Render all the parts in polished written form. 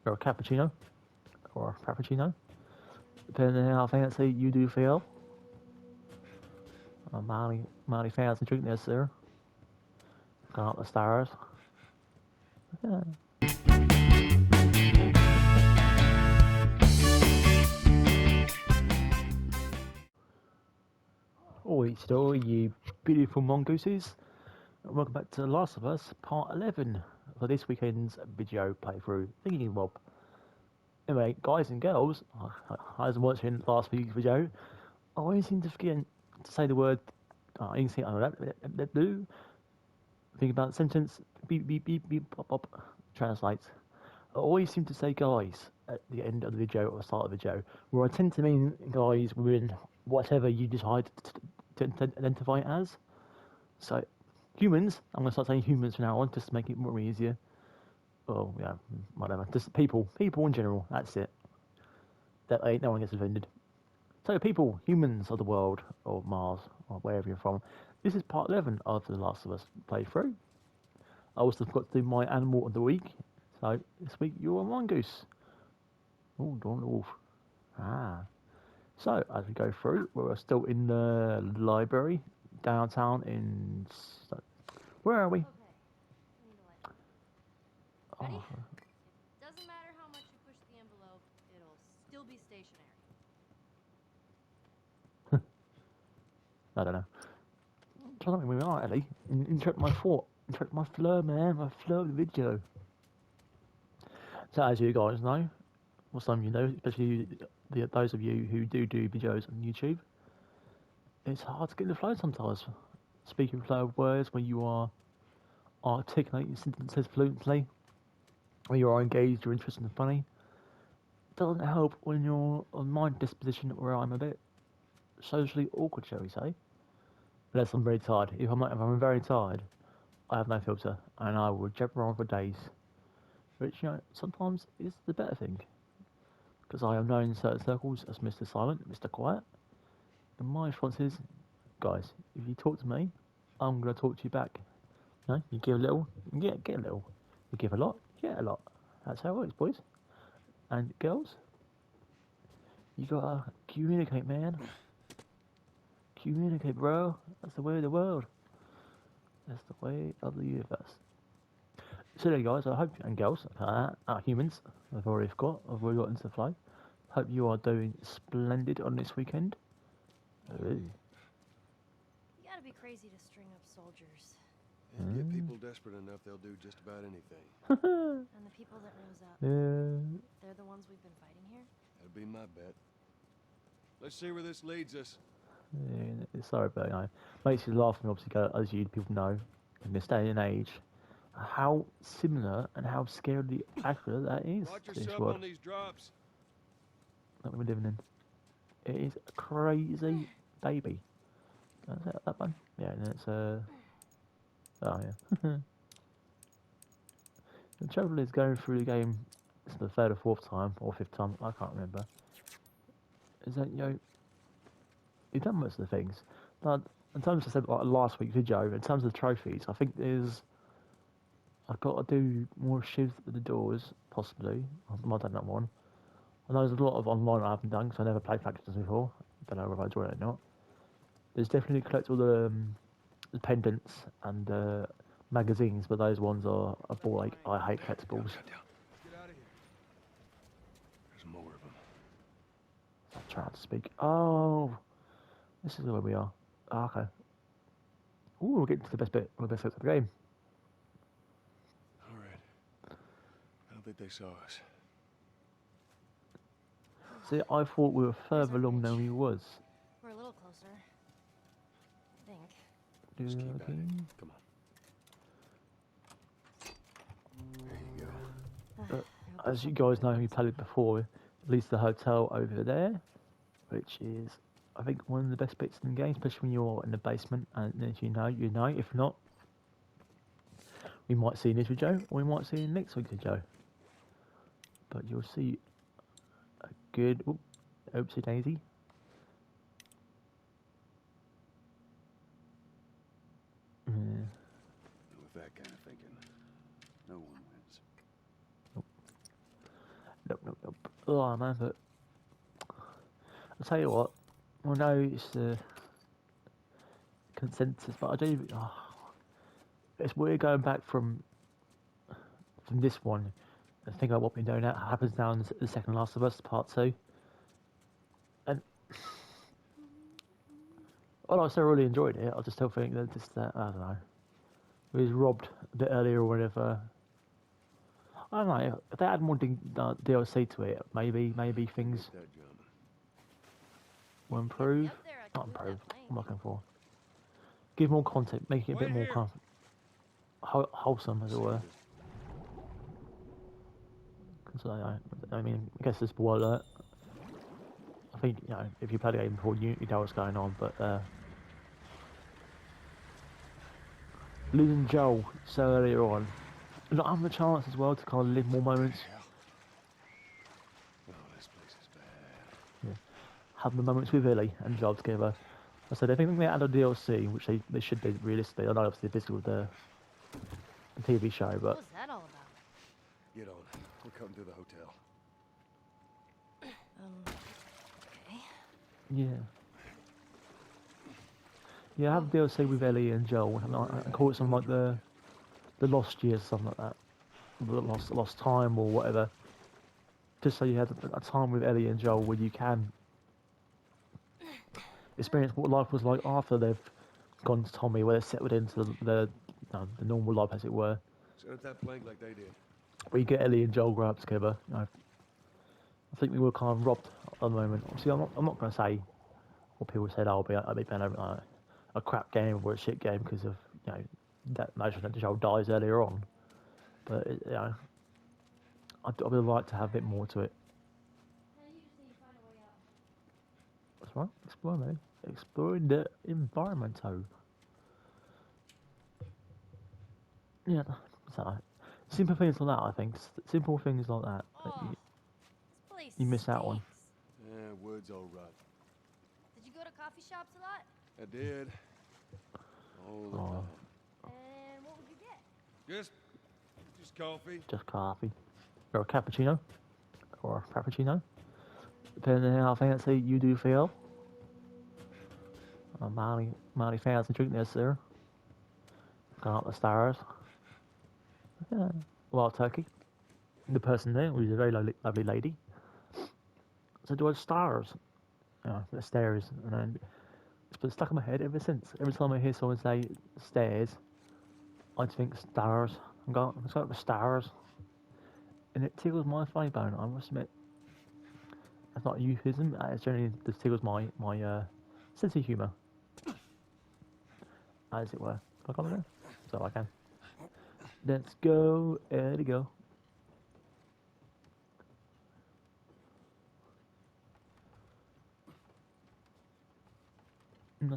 or a cappuccino, or a frappuccino, depending on how fancy you do feel. A mighty fancy drink there, sir. Gone up the stars. Yeah. Oi, story, you beautiful mongooses. Welcome back to The Last of Us, Part 11 for this weekend's video playthrough. Thinking Bob. Anyway, guys and girls, I was watching last week's video. I always seem to forget to say the word. You can see it. Think about the sentence. Beep beep beep beep pop pop. Translates. I always seem to say guys at the end of the video or start of the video, where I tend to mean guys within whatever you decide to identify as. So, humans, I'm going to start saying humans from now on just to make it more easier. Oh, yeah, whatever. Just people in general, that's it. That way, no one gets offended. So, people, humans of the world, or Mars, or wherever you're from, this is part 11 of The Last of Us playthrough. I also forgot to do my animal of the week. So, this week you're a mongoose. Oh, Dawn Wolf. Ah. So, as we go through, we're still in the library, downtown in... Where are we? Okay. Ready? Oh. It doesn't matter how much you push the envelope, it'll still be stationary. I don't know. Trying to think where we are, Ellie. Interrupt my thought. Interrupt my flow, man. My flow of the video. So, as you guys know, or some of you know, especially those of you who do videos on YouTube, it's hard to get in the flow sometimes. Speaking flow of words when you are articulating sentences fluently, when you are engaged or interested and funny. It doesn't help when you're on my disposition where I'm a bit socially awkward, shall we say. Unless I'm very tired. If I'm very tired, I have no filter and I will jabber on for days. Which, you know, sometimes is the better thing. Because I am known in certain circles as Mr. Silent, Mr. Quiet. And my response is, guys, if you talk to me, I'm going to talk to you back. You know, you give a little, you get a little. You give a lot, you get a lot. That's how it works, boys. And girls, you gotta communicate, man. Communicate, bro. That's the way of the world. That's the way of the universe. So there, guys. I hope, and girls, humans, I've already got into the flow. Hope you are doing splendid on this weekend. Ooh. You gotta be crazy to string up soldiers. And get people desperate enough, they'll do just about anything. And the people that rose up, they're the ones we've been fighting here? That'd be my bet. Let's see where this leads us. Yeah, sorry, but you know, makes you laugh and obviously go, as you people know, in this day and age, how similar and how scarily accurate that is. Watch to this yourself world on these drops. that we're living in. It is a crazy baby. Is that one? Yeah, and it's oh yeah. The trouble is going through the game. It's the third or fourth time or fifth time. I can't remember. Is that, you know, you've done most of the things. But in terms of, like last week's video, in terms of the trophies, I think I've got to do more shifts at the doors, possibly. I've done that one. I know there's a lot of online I haven't done because I never played Factions before. I don't know if I enjoy it or not. There's definitely collect all the pendants and magazines, but those ones are a ball ache. I hate collectibles. Let's get out of here. There's more of them. I'm trying to speak. Oh, this is where we are. Oh, okay. Ooh, we're getting to the best bit, one of the best bits of the game. All right. I don't think they saw us. See, I thought we were further along than we was. We're a little closer. I think. Just keep at it. Come on. There you go. As you guys know, we played it before. At least the hotel over there, which is, I think, one of the best bits in the game, especially when you're in the basement. And if you know, you know. If not, we might see in this video, or we might see in next week's video. But you'll see a good. Oopsie daisy. With that kind of thinking, no one wins. Oh man, but I'll tell you what. I know it's the consensus, but I do. Oh, it's weird going back from this one and think about what we're doing. That happens now in the second Last of Us Part 2, and well, I still really enjoyed it. I just still think that just I don't know. We was robbed a bit earlier or whatever. I don't know. If they add more DLC to it, maybe things That jumping. will improve. Up there, I Not can move improve. that plane. I'm looking for. Give more content, make it a bit Wait more here. kind of wholesome, as it were. 'Cause I mean, I guess it's spoiler alert. I think if you played the game before, you know what's going on. But losing Joel so earlier on, not having the chance as well to kind of live more moments. Hell. Oh, this place is bad. Have the moments with Ellie and Joel together. I said I think they add a DLC, which they should do realistically. I know obviously this with the TV show, What but was that all about? Get on. We're coming to the hotel. Okay. yeah, have DLC with Ellie and Joel. I call it something like the Lost Years, something like that, the lost time or whatever. Just so you had a time with Ellie and Joel where you can experience what life was like after they've gone to Tommy, where they're settled into the normal life, as it were. Set up that plank like they did. Where you get Ellie and Joel grow up together. I think we were kind of robbed at the moment. Obviously, I'm not going to say what people said. I'll be playing a crap game or a shit game because of that notion that Joel dies earlier on. But I would like to have a bit more to it. That's right. Explore, mate. Exploring the environment. Yeah. So simple things like that. I think simple things like that. Oh, this place You miss out on. stinks. Yeah, wood's all right. Did you go to coffee shops a lot? I did. All the Oh. time. And what would you get? Just coffee. Just coffee. Or a cappuccino. Or a frappuccino. Depending on how fancy you do feel. A mighty fancy drink there, sir. Gone up the stars. Yeah. Wild turkey. The person there was a very lovely lady. So do I stars? The stairs. And then it's been stuck in my head ever since. Every time I hear someone say stairs, I just think stars. I'm going with stars. And it tickles my funny bone, I must admit. That's not a euphemism, it generally just tickles my sense of humour. As it were. Can I come in there? So I can. Let's go, there we go.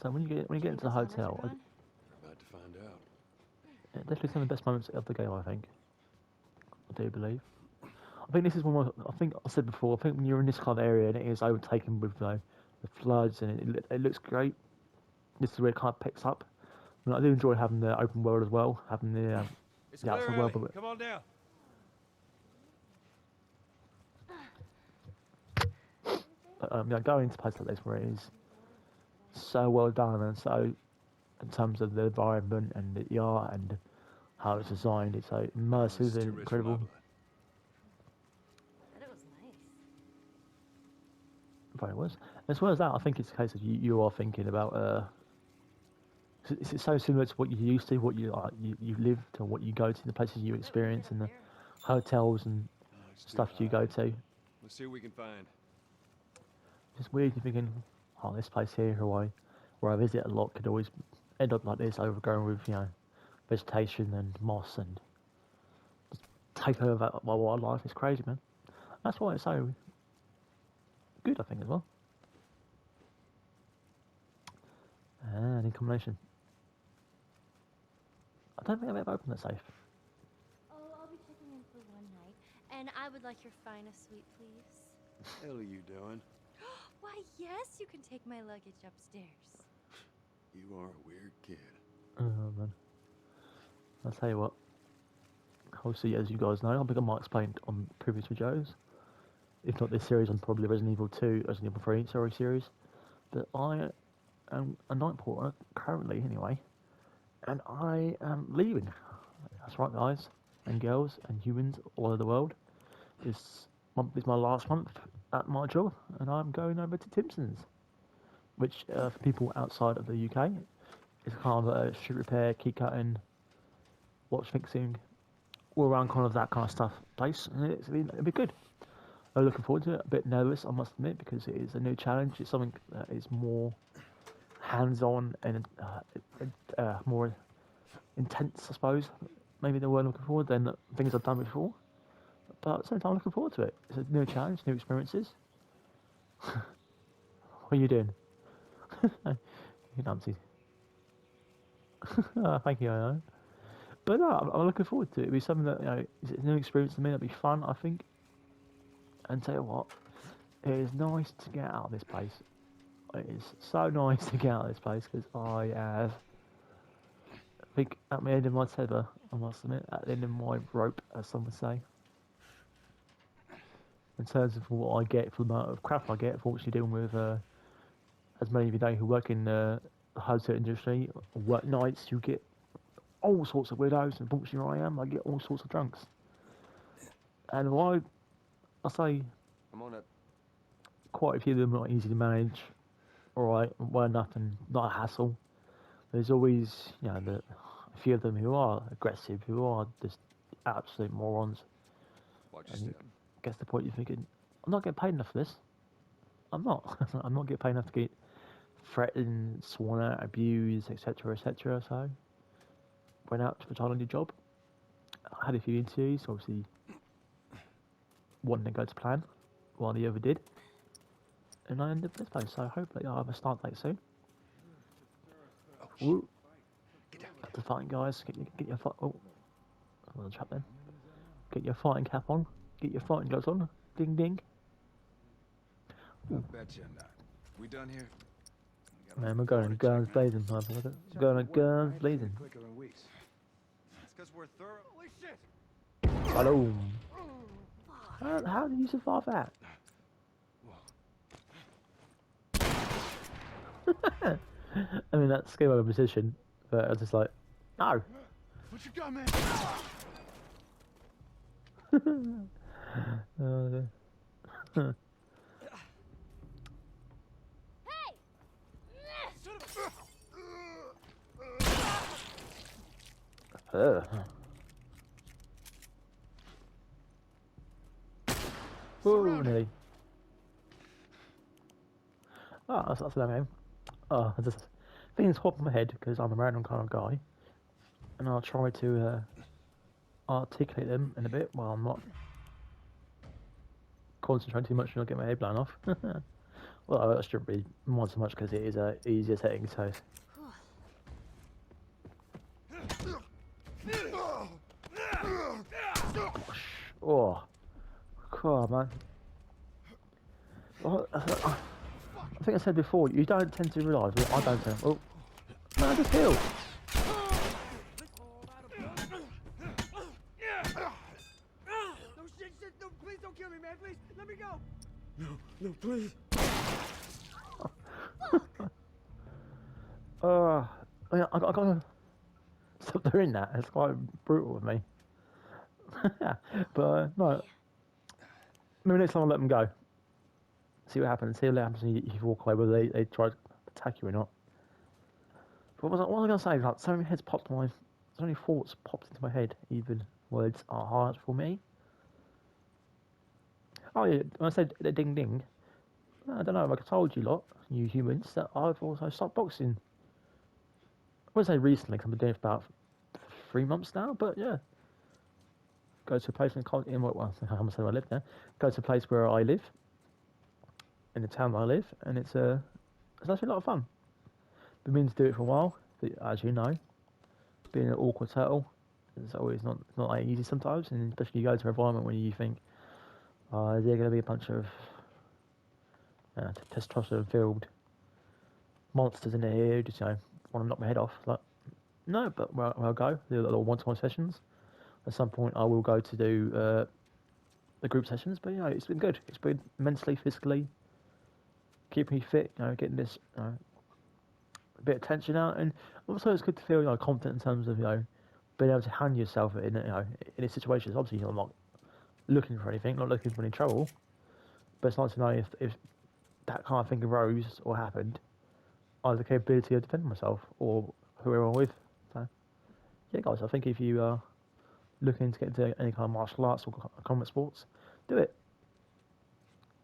So when you get into the hotel, About to find out. definitely some of the best moments of the game, I think. I do believe. I think this is one of, I think I said before, I think when you're in this kind of area and it is overtaken with the floods and it looks great, this is where it kind of picks up. And I do enjoy having the open world as well, having the It's outside clear, world. Ellie. But Come on down. going to places like this where it is so well done and so, in terms of the environment and the art and how it's designed, it's so immersive This is and too rich for my incredible. blood. But it was nice. Very was. As well as that, I think it's a case of you are thinking about. It's so similar to what you used to, what you lived, or what you go to, the places you experience, and the hotels and Oh, it's too stuff you high. go to. Let's see what we can find. It's weird. You're thinking, oh, this place here, where I visit a lot, could always end up like this, overgrown with vegetation and moss and just take over my wildlife. It's crazy, man. That's why it's so good, I think, as well. And in combination. I don't think I've ever opened that safe. Oh, I'll be checking in for one night. And I would like your finest suite, please. What the hell are you doing? Why, yes, you can take my luggage upstairs. You are a weird kid. Oh, man. I'll tell you what. Obviously, as you guys know, I think I might explain on previous videos. if not this series, on probably Resident Evil 2, Resident Evil 3, sorry, series. But I am a night porter currently, anyway, and I am leaving. That's right, guys and girls and humans all over the world. This month is my last month at my job, and I'm going over to Timpson's, which for people outside of the UK is kind of a street repair, key cutting, watch fixing, all around kind of that kind of stuff place, and it'll be good. I'm looking forward to it. A bit nervous, I must admit, because it is a new challenge. It's something that is more hands-on and more intense, I suppose. Maybe the word I'm looking forward than things I've done before. But at the same time, I'm looking forward to it. It's a new challenge, new experiences. What are you doing? You numpty. Thank you, I know. But no, I'm looking forward to it. It'll be something that, is a new experience to me. It'll be fun, I think. And tell you what, it is nice to get out of this place. It is so nice to get out of this place because I have, I think, at the end of my tether, I must admit, at the end of my rope, as some would say. In terms of what I get for the amount of crap I get, fortunately dealing with, as many of you know who work in the hotel industry, or work nights, you get all sorts of weirdos, and fortunately where I am, I get all sorts of drunks. And why I say I'm on it. quite a few of them are not easy to manage, alright, well enough and not a hassle. There's always, a few of them who are aggressive, who are just absolute morons. Watch your And step. gets to the point you're thinking, I'm not getting paid enough for this. I'm not. I'm not getting paid enough to get threatened, sworn at, abused, etc., etc. So, went out to a new job. I had a few interviews, obviously one didn't go to plan, while the other did. And I ended up this place, so hopefully I'll have a start date soon. Woo. Get to fighting, guys. Get your fight. Oh, I'm on the trap then. Get your fighting cap on. Get your fighting gloves on. Ding ding. I bet you not. We done here? Man, we're going guns blazing, motherfucker. Going guns blazing. Quicker in weeks. It's because we're thorough. Holy shit! Hello. How did you survive that? I mean, that's skill over position, but I was just like, no. What you got, man? Hey! Whoa, nearly. Oh, that's a name. Oh, things hop in my head because I'm a random kind of guy, and I'll try to articulate them in a bit while I'm not concentrating too much and not get my head blown off. Well, I shouldn't be mind so much because it is a easier setting, so. Gosh. Oh, God, man. I think I said before, you don't tend to realise, well, I don't tend. Oh, man, just heal. No shit, no, please don't kill me, man, please, let me go. No, please. I gotta stop doing that. It's quite brutal with me. But no, maybe next time I'll let them go. See what happens. See what happens when you walk away, whether they try to attack you or not. But what was I going to say? Like, so many heads popped so many thoughts popped into my head. Even words are hard for me. Oh yeah, when I said ding ding, I don't know if I told you lot, you humans, that I've also stopped boxing. I wouldn't say recently, because I've been doing it for about 3 months now, but yeah. Go to a place I'm going to say I live now. Go to a place where I live, in the town where I live, and it's actually a lot of fun. Been meaning to do it for a while, but as you know, being an awkward turtle, it's always not that easy sometimes, and especially you go to an environment where you think, is there going to be a bunch of testosterone-filled monsters in here who just want to knock my head off? Like, no, but where I'll go, do little one-to-one sessions. At some point, I will go to do the group sessions, but it's been good. It's been mentally, physically, keeping me fit. Getting this a bit of tension out, and also it's good to feel confident in terms of being able to handle yourself in a situation. Obviously, I'm not looking for anything, not looking for any trouble, but it's nice to know if that kind of thing arose or happened, I have the capability of defending myself or whoever I'm with. So, yeah, guys, I think if you are looking to get into any kind of martial arts or combat sports, do it.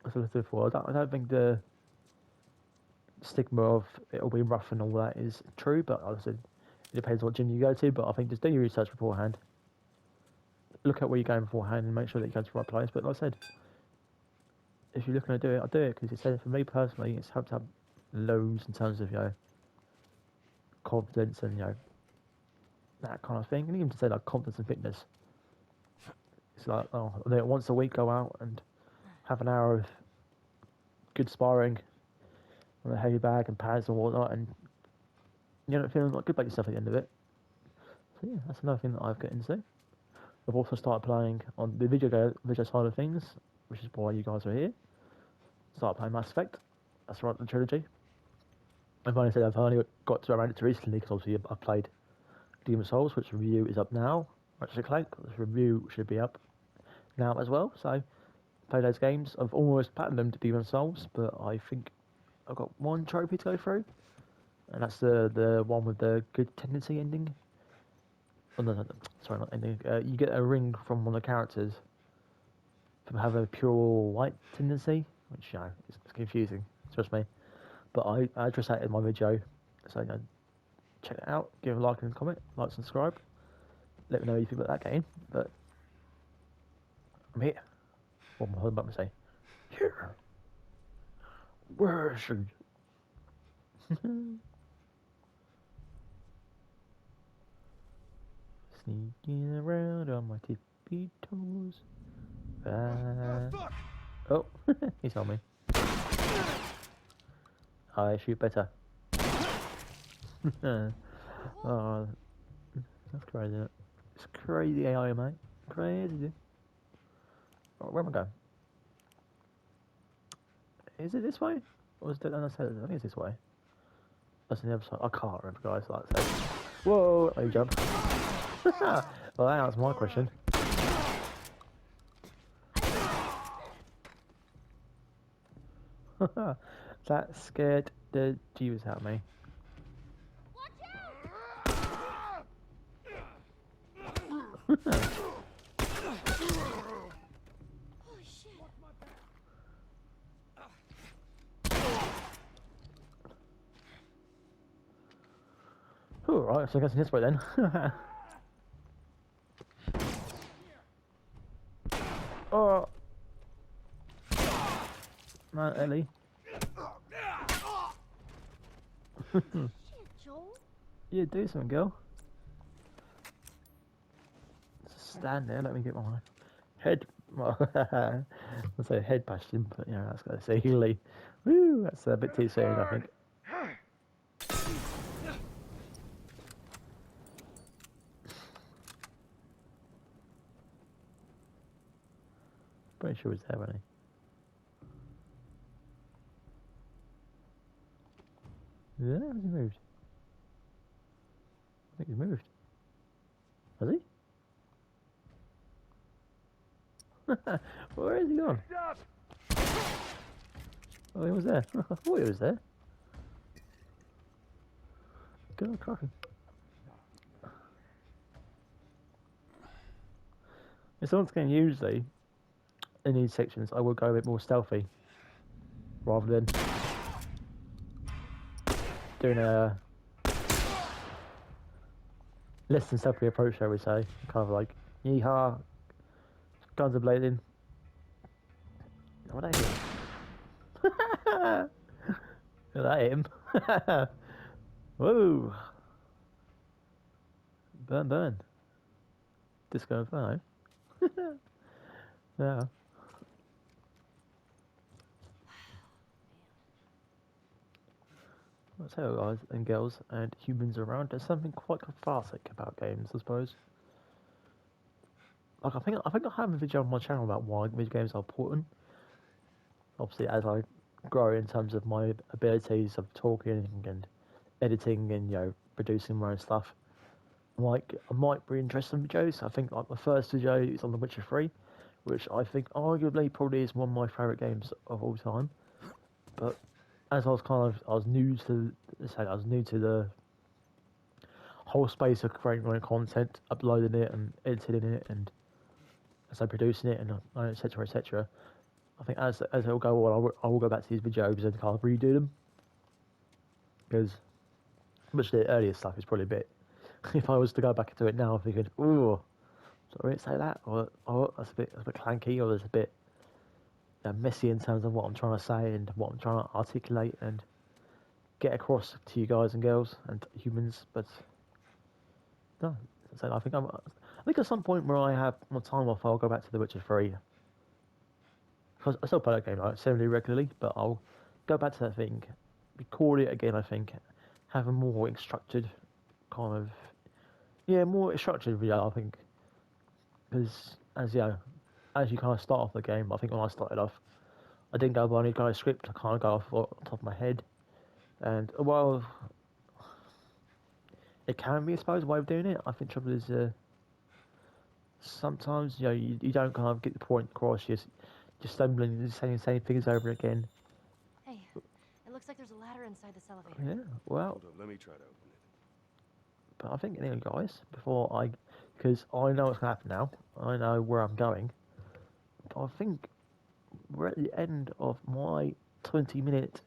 That's what I said before. I don't think the stigma of it'll be rough and all that is true, but like I said, it depends what gym you go to. But I think just do your research beforehand. Look at where you're going beforehand and make sure that you go to the right place. But like I said, if you're looking to do it, I'll do it because it said for me personally, it's helped out loads in terms of confidence and that kind of thing, and even to say like confidence and fitness. It's like once a week go out and have an hour of good sparring on a heavy bag and pads and whatnot, and you end up feeling like good about yourself at the end of it. So yeah, that's another thing that I've got into. I've also started playing on the video side of things, which is why you guys are here. Started playing Mass Effect. That's right, the trilogy. I've only said I've only got around it recently because obviously I've played Demon's Souls, which review is up now. Ratchet and Clank, which review should be up now as well. So play those games. I've almost platinumed Demon's Souls, but I think I've got one trophy to go through, and that's the one with the good tendency ending. Oh, no, sorry, not ending. You get a ring from one of the characters from having a pure white tendency, which it's confusing. Trust me. But I address that in my video, so check it out. Give a like and comment, like, subscribe. Let me know what you think about that game. But I'm here. What am I about to say? Here. Where should? Sneaking around on my tippy toes. Oh, he saw me. I shoot better. Oh, that's crazy, isn't it? It's crazy AI, mate. Crazy. Oh, where am I going? Is it this way? Or is it on the side? I think it's this way. That's on the other side. I can't remember, guys. Like I said. Whoa! Let me jump. Well, that answers my question. That scared the jeeves out of me. Alright, so I guess it's this way then. Oh! Man, Ellie. Shit, Joel. Yeah, do something, girl. Just stand there, let me get my head. I'll say head bastion, but that's gonna say Healy. Woo, that's a bit too soon, I think. Pretty sure he was there, wasn't he? Yeah, has he moved? I think he's moved. Has he? Where is he gone? Oh, he was there. I thought he was there. Good old cracking. If someone's getting usually in these sections, I will go a bit more stealthy rather than doing a less than stealthy approach, shall we say. Kind of like, yeehaw, guns are blazing. What did I hit? Did I hit him? Whoa! Burn, burn. Disco Inferno. Yeah. I'll tell you guys and girls and humans around, there's something quite cathartic about games, I suppose. Like I think I have a video on my channel about why video games are important. Obviously, as I grow in terms of my abilities of talking and editing and producing my own stuff, like I might be interested in videos. I think like my first video is on The Witcher 3, which I think arguably probably is one of my favourite games of all time. But as I was new to the whole space of creating my own content, uploading it and editing it, and as I'm producing it and etc. etc. I think as it'll go on, I will go back to these videos and kind of redo them, because much of the earlier stuff is probably a bit. If I was to go back into it now, I'm thinking, ooh, sorry, say that, or that's a bit clanky, or there's a bit messy in terms of what I'm trying to say and what I'm trying to articulate and get across to you guys and girls and humans. But no, so I think at some point where I have more time off, I'll go back to The Witcher 3. Because I still play that game like semi-regularly, but I'll go back to that thing, record it again. I think have a more structured kind of more structured video. I think because as you kind of start off the game, I think when I started off, I didn't go by any kind of script. I kind of go off the top of my head, and well, it can be, I suppose, a way of doing it. I think trouble is sometimes you don't kind of get the point across. Just stumbling and saying the same things over again. Hey, it looks like there's a ladder inside this elevator. Yeah, well. Hold up, let me try to open it. But I think anyway, guys, because I know what's going to happen now. I know where I'm going. But I think we're at the end of my 20-minute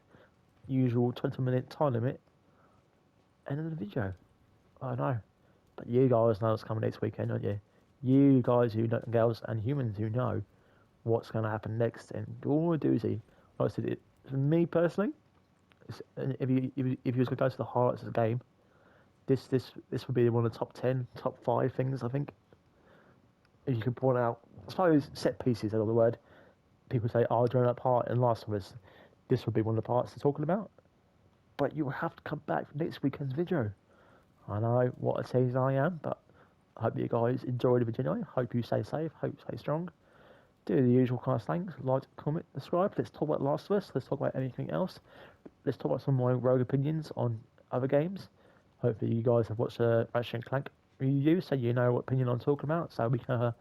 time limit. End of the video. I know. But you guys know what's coming next weekend, don't you? You guys who know, girls and humans who know what's going to happen next, and all a doozy. Like I said, for me personally, if you was going to go to the highlights of the game, this would be one of the top 10, top 5 things, I think. If you could point out, I suppose set pieces is another word. People say, oh, during that part in Last of Us, this would be one of the parts they're talking about. But you will have to come back for next weekend's video. I know what a tease I am, but I hope you guys enjoyed the video anyway. Hope you stay safe, hope you stay strong. Do the usual kind of things, like, comment, subscribe. Let's talk about Last of Us, let's talk about anything else. Let's talk about some of my rogue opinions on other games. Hopefully you guys have watched the Ratchet & Clank review, so you know what opinion I'm talking about, so we can have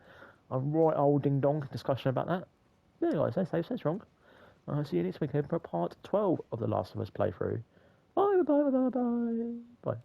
a right old ding-dong discussion about that. Yeah, guys, stay safe, stay strong. I'll see you next weekend for part 12 of the Last of Us playthrough. Bye, bye, bye, bye, bye. Bye.